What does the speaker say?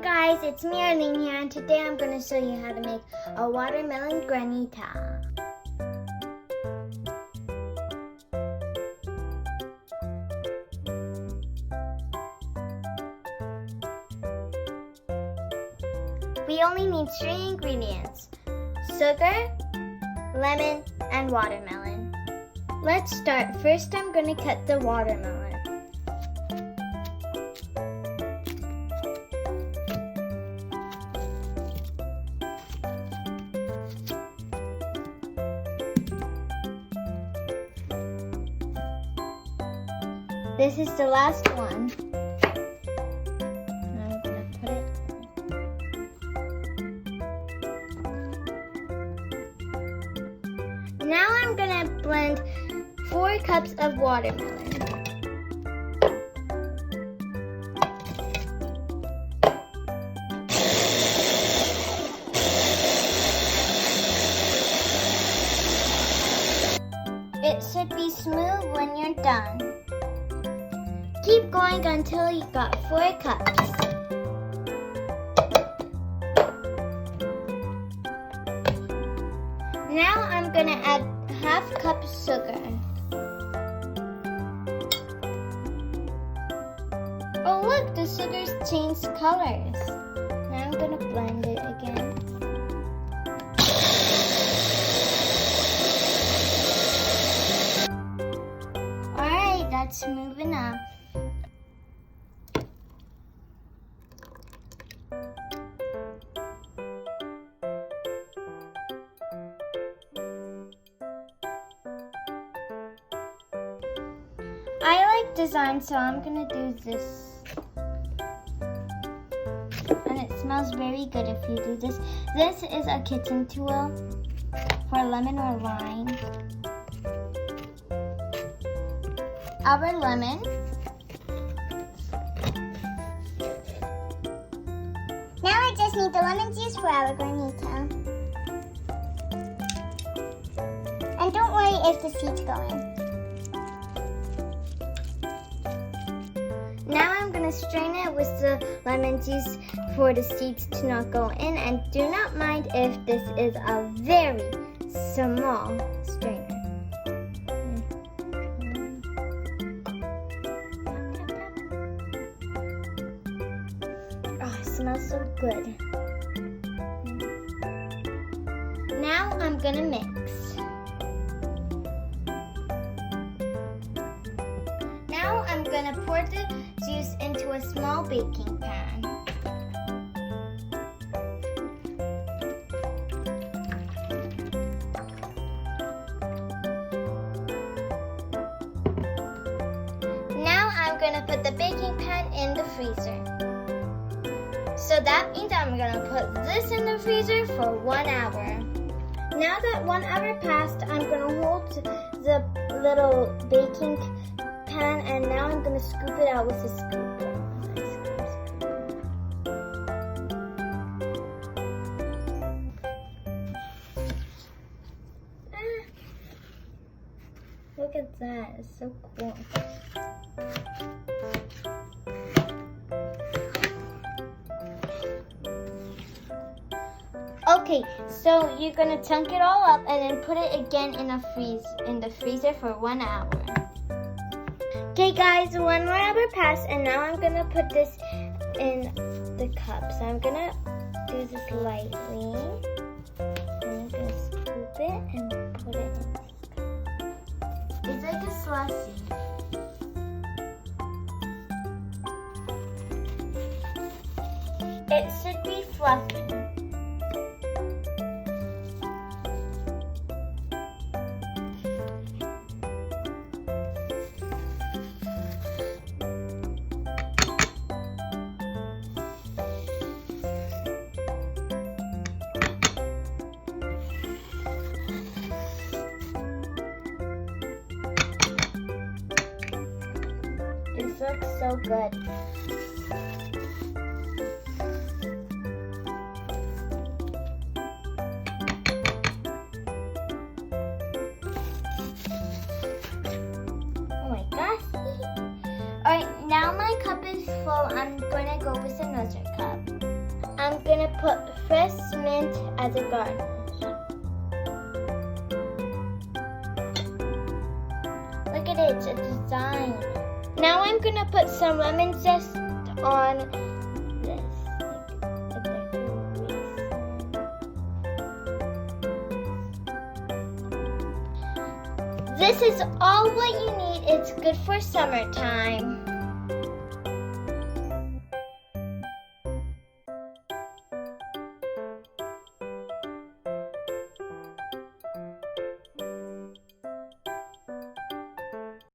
guys, it's me Arlene here, and today I'm going to show you how to make a watermelon granita. We only need 3 ingredients: sugar, lemon, and watermelon. Let's start. First, I'm going to cut the watermelon. This is the last one. I'm gonna put it. Now I'm gonna blend 4 cups of watermelon. It should be smooth when you're done. Keep going until you got 4 cups. Now I'm gonna add half cup sugar. Oh look, the sugar's changed colors. Now I'm gonna blend it again. Alright, that's smooth enough. I like design, so I'm gonna do this. And it smells very good if you do this. This is a kitchen tool for lemon or lime. Our lemon. Now I just need the lemon juice for our granita. And don't worry if the seeds go in. Now I'm going to strain it with the lemon juice for the seeds to not go in, and do not mind if this is a very small strainer. Oh, it smells so good. Now I'm going to mix. Now I'm going to pour the juice into a small baking pan. Now I'm going to put the baking pan in the freezer. So that means I'm going to put this in the freezer for 1 hour. Now that 1 hour passed, I'm going to hold the little baking pan, and now I'm going to scoop it out with a scooper. Look at that, it's so cool. Okay, so you're going to chunk it all up and then put it again in the freezer for 1 hour. Okay guys, 1 more hour passed, and now I'm gonna put this in the cup. So I'm gonna do this lightly. I'm gonna scoop it and put it in this cup. It's like a slushy. It should be fluffy. This looks so good. Oh my gosh. Alright, now my cup is full. I'm going to go with another cup. gonna put fresh mint as a garnish. Look at it, it's a design. Now I'm gonna put some lemon zest on this. This is all what you need. It's good for summertime.